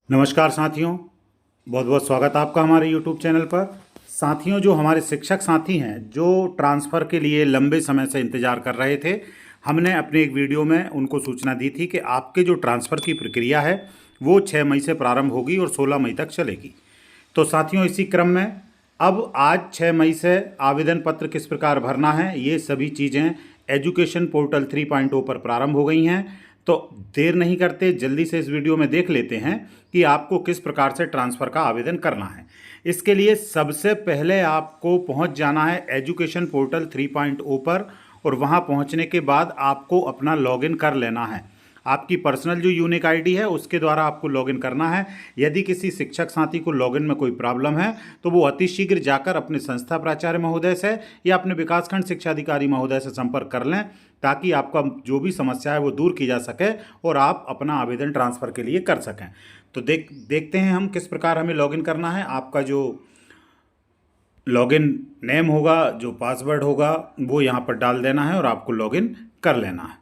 नमस्कार साथियों, बहुत बहुत स्वागत है आपका हमारे YouTube चैनल पर। साथियों, जो हमारे शिक्षक साथी हैं जो ट्रांसफ़र के लिए लंबे समय से इंतज़ार कर रहे थे, हमने अपने एक वीडियो में उनको सूचना दी थी कि आपके जो ट्रांसफ़र की प्रक्रिया है वो 6 मई से प्रारंभ होगी और 16 मई तक चलेगी। तो साथियों, इसी क्रम में अब आज 6 मई से आवेदन पत्र किस प्रकार भरना है, ये सभी चीज़ें एजुकेशन पोर्टल 3.0 पर प्रारंभ हो गई हैं। तो देर नहीं करते, जल्दी से इस वीडियो में देख लेते हैं कि आपको किस प्रकार से ट्रांसफ़र का आवेदन करना है। इसके लिए सबसे पहले आपको पहुंच जाना है एजुकेशन पोर्टल 3.0 पर, और वहां पहुंचने के बाद आपको अपना लॉगिन कर लेना है। आपकी पर्सनल जो यूनिक आईडी है उसके द्वारा आपको लॉगिन करना है। यदि किसी शिक्षक साथी को लॉगिन में कोई प्रॉब्लम है तो वो अतिशीघ्र जाकर अपने संस्था प्राचार्य महोदय से या अपने विकासखंड शिक्षा अधिकारी महोदय से संपर्क कर लें, ताकि आपका जो भी समस्या है वो दूर की जा सके और आप अपना आवेदन ट्रांसफ़र के लिए कर सकें। तो देखते हैं हम किस प्रकार हमें लॉगिन करना है। आपका जो लॉगिन नेम होगा, जो पासवर्ड होगा, वो यहाँ पर डाल देना है और आपको लॉगिन कर लेना है।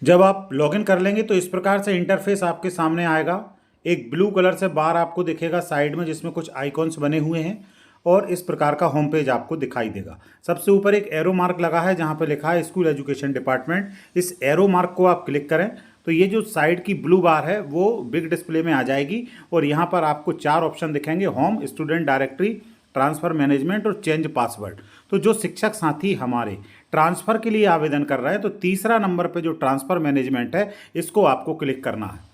जब आप लॉगिन कर लेंगे तो इस प्रकार से इंटरफेस आपके सामने आएगा। एक ब्लू कलर से बार आपको दिखेगा साइड में, जिसमें कुछ आइकॉन्स बने हुए हैं, और इस प्रकार का होम पेज आपको दिखाई देगा। सबसे ऊपर एक एरो मार्क लगा है जहां पर लिखा है स्कूल एजुकेशन डिपार्टमेंट। इस एरो मार्क को आप क्लिक करें तो ये जो साइड की ब्लू बार है वो बिग डिस्प्ले में आ जाएगी, और यहाँ पर आपको 4 ऑप्शन दिखेंगे: home, student directory, transfer management और चेंज पासवर्ड। तो जो शिक्षक साथी हमारे ट्रांसफ़र के लिए आवेदन कर रहे हैं तो तीसरा नंबर पे जो ट्रांसफ़र मैनेजमेंट है, इसको आपको क्लिक करना है।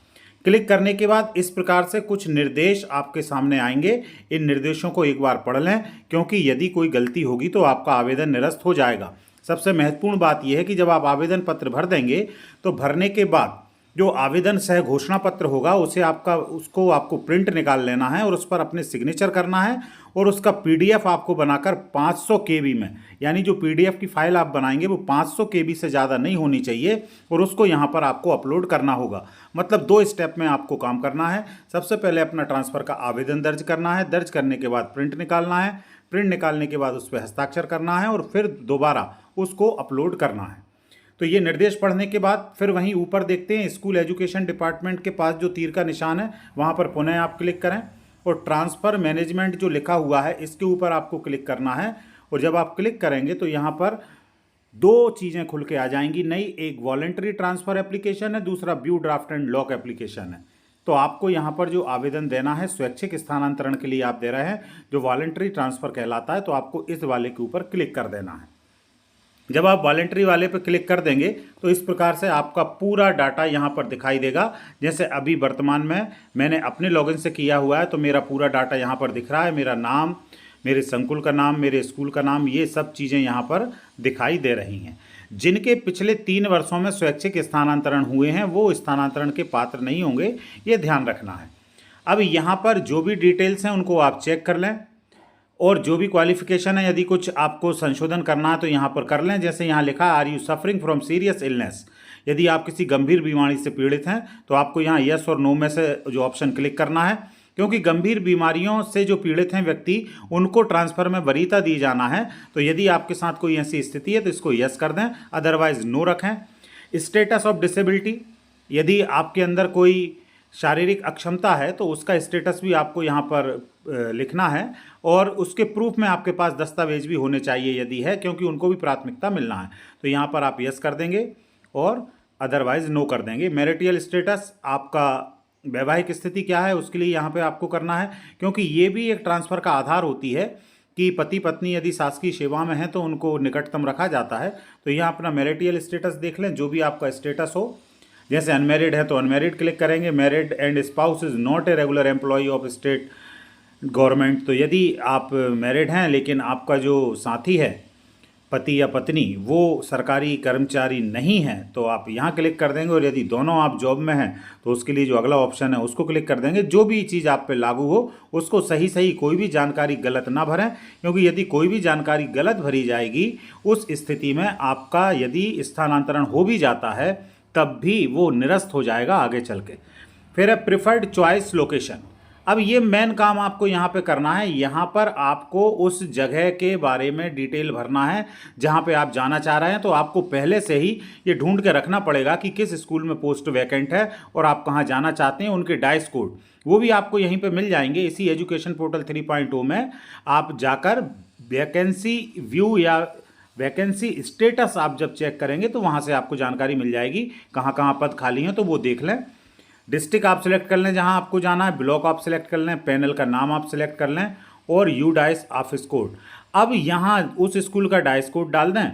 क्लिक करने के बाद इस प्रकार से कुछ निर्देश आपके सामने आएंगे। इन निर्देशों को एक बार पढ़ लें, क्योंकि यदि कोई गलती होगी तो आपका आवेदन निरस्त हो जाएगा। सबसे महत्वपूर्ण बात यह है कि जब आप आवेदन पत्र भर देंगे तो भरने के बाद जो आवेदन सह घोषणा पत्र होगा उसको आपको प्रिंट निकाल लेना है और उस पर अपने सिग्नेचर करना है, और उसका पीडीएफ आपको बनाकर 500 केबी में, यानी जो पीडीएफ की फाइल आप बनाएंगे वो 500 केबी से ज़्यादा नहीं होनी चाहिए, और उसको यहाँ पर आपको अपलोड करना होगा। मतलब 2 स्टेप में आपको काम करना है। सबसे पहले अपना ट्रांसफ़र का आवेदन दर्ज करना है, दर्ज करने के बाद प्रिंट निकालना है, प्रिंट निकालने के बाद उस पर हस्ताक्षर करना है, और फिर दोबारा उसको अपलोड करना है। तो ये निर्देश पढ़ने के बाद फिर वहीं ऊपर देखते हैं स्कूल एजुकेशन डिपार्टमेंट के पास जो तीर का निशान है, वहाँ पर पुनः आप क्लिक करें और ट्रांसफ़र मैनेजमेंट जो लिखा हुआ है इसके ऊपर आपको क्लिक करना है। और जब आप क्लिक करेंगे तो यहाँ पर 2 चीज़ें खुल के आ जाएंगी नई। एक वॉलंटरी ट्रांसफ़र एप्लीकेशन है, दूसरा view draft and lock application है। तो आपको यहाँ पर जो आवेदन देना है स्वैच्छिक स्थानांतरण के लिए आप दे रहे हैं, जो वॉलंटरी ट्रांसफ़र कहलाता है, तो आपको इस वाले के ऊपर क्लिक कर देना है। जब आप वॉलंटरी वाले पर क्लिक कर देंगे तो इस प्रकार से आपका पूरा डाटा यहाँ पर दिखाई देगा। जैसे अभी वर्तमान में मैंने अपने लॉगिन से किया हुआ है तो मेरा पूरा डाटा यहाँ पर दिख रहा है। मेरा नाम, मेरे संकुल का नाम, मेरे स्कूल का नाम, ये सब चीज़ें यहाँ पर दिखाई दे रही हैं। जिनके पिछले 3 वर्षों में स्वैच्छिक स्थानांतरण हुए हैं वो स्थानांतरण के पात्र नहीं होंगे, ये ध्यान रखना है। अब यहाँ पर जो भी डिटेल्स हैं उनको आप चेक कर लें, और जो भी क्वालिफिकेशन है, यदि कुछ आपको संशोधन करना है तो यहाँ पर कर लें। जैसे यहाँ लिखा है are you suffering from serious illness, यदि आप किसी गंभीर बीमारी से पीड़ित हैं तो आपको यहाँ यस और नो में से जो ऑप्शन क्लिक करना है, क्योंकि गंभीर बीमारियों से जो पीड़ित हैं व्यक्ति, उनको ट्रांसफ़र में वरीयता दी जाना है। तो यदि आपके साथ कोई ऐसी स्थिति है तो इसको यस कर दें, अदरवाइज नो रखें। स्टेटस ऑफ डिसेबिलिटी, यदि आपके अंदर कोई शारीरिक अक्षमता है तो उसका स्टेटस भी आपको यहाँ पर लिखना है, और उसके प्रूफ में आपके पास दस्तावेज भी होने चाहिए यदि है, क्योंकि उनको भी प्राथमिकता मिलना है। तो यहाँ पर आप यस कर देंगे और अदरवाइज नो कर देंगे। मैरिटल स्टेटस, आपका वैवाहिक स्थिति क्या है उसके लिए यहाँ पे आपको करना है, क्योंकि ये भी एक ट्रांसफ़र का आधार होती है कि पति पत्नी यदि शासकीय सेवा में हैं तो उनको निकटतम रखा जाता है। तो यहाँ अपना मैरिटल स्टेटस देख लें, जो भी आपका स्टेटस हो। जैसे अनमेरिड है तो अनमेरिड क्लिक करेंगे। Married and spouse is not a regular employ of state government, तो यदि आप मैरिड हैं लेकिन आपका जो साथी है, पति या पत्नी, वो सरकारी कर्मचारी नहीं है तो आप यहाँ क्लिक कर देंगे। और यदि दोनों आप जॉब में हैं तो उसके लिए जो अगला ऑप्शन है उसको क्लिक कर देंगे। जो भी चीज़ आप पे लागू हो उसको सही सही, कोई भी जानकारी गलत ना भरें, क्योंकि यदि कोई भी जानकारी गलत भरी जाएगी उस स्थिति में आपका यदि स्थानांतरण हो भी जाता है तब भी वो निरस्त हो जाएगा आगे चल के। फिर है प्रिफर्ड चॉइस लोकेशन। अब ये मेन काम आपको यहाँ पे करना है। यहाँ पर आपको उस जगह के बारे में डिटेल भरना है जहाँ पे आप जाना चाह रहे हैं। तो आपको पहले से ही ये ढूंढ के रखना पड़ेगा कि किस स्कूल में पोस्ट वैकेंट है और आप कहाँ जाना चाहते हैं। उनके डाइस कोड वो भी आपको यहीं पे मिल जाएंगे। इसी एजुकेशन पोर्टल 3.0 में आप जाकर वैकेंसी व्यू या वैकेंसी स्टेटस आप जब चेक करेंगे तो वहाँ से आपको जानकारी मिल जाएगी कहाँ कहाँ पद खाली हैं। तो वो देख लें। डिस्ट्रिक्ट आप सिलेक्ट कर लें जहाँ आपको जाना है, ब्लॉक आप सिलेक्ट कर लें, पैनल का नाम आप सिलेक्ट कर लें और यू डाइस ऑफिस कोड। अब यहाँ उस स्कूल का डाइस कोड डाल दें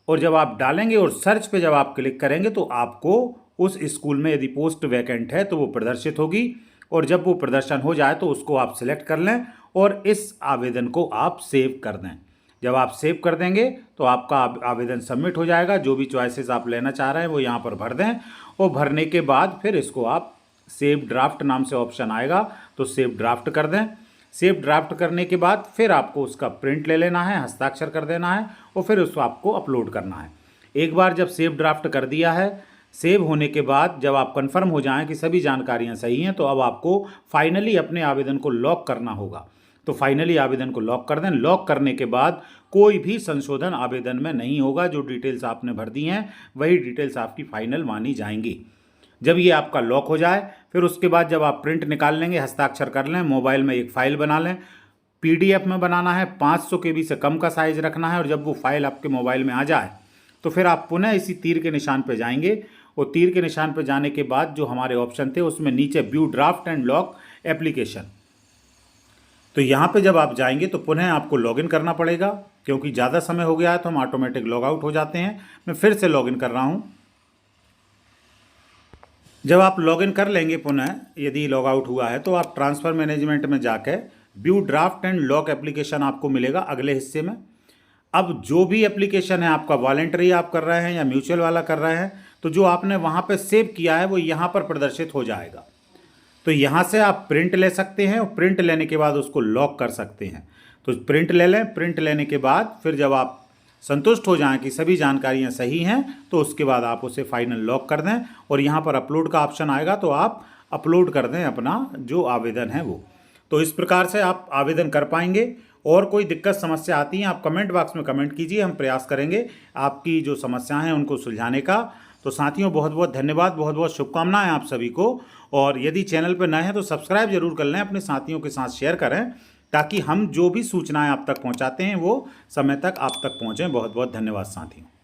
और जब आप डालेंगे और सर्च पे जब आप क्लिक करेंगे तो आपको उस स्कूल में यदि पोस्ट वैकेंट है तो वो प्रदर्शित होगी। और जब वो प्रदर्शन हो जाए तो उसको आप सिलेक्ट कर लें और इस आवेदन को आप सेव कर दें। जब आप सेव कर देंगे तो आपका आवेदन सबमिट हो जाएगा। जो भी चॉइसेस आप लेना चाह रहे हैं वो यहाँ पर भर दें और भरने के बाद फिर इसको आप सेव ड्राफ्ट नाम से ऑप्शन आएगा तो सेव ड्राफ्ट कर दें। सेव ड्राफ्ट करने के बाद फिर आपको उसका प्रिंट ले लेना है, हस्ताक्षर कर देना है और फिर उसको आपको अपलोड करना है। एक बार जब सेव ड्राफ्ट कर दिया है, सेव होने के बाद जब आप कंफर्म हो जाएं कि सभी जानकारियां सही हैं तो अब आपको फाइनली अपने आवेदन को लॉक करना होगा। तो फाइनली आवेदन को लॉक कर दें। लॉक करने के बाद कोई भी संशोधन आवेदन में नहीं होगा। जो डिटेल्स आपने भर दी हैं वही डिटेल्स आपकी फाइनल मानी जाएंगी। जब ये आपका लॉक हो जाए फिर उसके बाद जब आप प्रिंट निकाल लेंगे, हस्ताक्षर कर लें, मोबाइल में एक फ़ाइल बना लें। PDF में बनाना है, 500 KB से कम का साइज़ रखना है। और जब वो फाइल आपके मोबाइल में आ जाए तो फिर आप पुनः इसी तीर के निशान पर जाएंगे और तीर के निशान पर जाने के बाद जो हमारे ऑप्शन थे उसमें नीचे view draft and lock application, तो यहाँ पे जब आप जाएंगे तो पुनः आपको लॉगिन करना पड़ेगा। क्योंकि ज़्यादा समय हो गया है तो हम ऑटोमेटिक लॉग आउट हो जाते हैं। मैं फिर से लॉगिन कर रहा हूँ। जब आप लॉगिन कर लेंगे पुनः, यदि लॉग आउट हुआ है तो आप ट्रांसफ़र मैनेजमेंट में जाकर view draft and lock application आपको मिलेगा अगले हिस्से में। अब जो भी एप्लीकेशन है आपका वॉलेंटरी आप कर रहे हैं या म्यूचुअल वाला कर रहे हैं तो जो आपने वहाँ पे सेव किया है वो यहाँ पर प्रदर्शित हो जाएगा। तो यहाँ से आप प्रिंट ले सकते हैं और प्रिंट लेने के बाद उसको लॉक कर सकते हैं। तो प्रिंट ले लें। प्रिंट लेने के बाद फिर जब आप संतुष्ट हो जाएं कि सभी जानकारियाँ सही हैं तो उसके बाद आप उसे फाइनल लॉक कर दें और यहाँ पर अपलोड का ऑप्शन आएगा तो आप अपलोड कर दें अपना जो आवेदन है वो। तो इस प्रकार से आप आवेदन कर पाएंगे। और कोई दिक्कत समस्या आती है आप कमेंट बॉक्स में कमेंट कीजिए, हम प्रयास करेंगे आपकी जो समस्याएं हैं उनको सुलझाने का। तो साथियों बहुत बहुत धन्यवाद, बहुत बहुत शुभकामनाएं आप सभी को। और यदि चैनल पर नए हैं तो सब्सक्राइब जरूर कर लें, अपने साथियों के साथ शेयर करें ताकि हम जो भी सूचनाएं आप तक पहुंचाते हैं वो समय तक आप तक पहुंचें। बहुत बहुत धन्यवाद साथियों।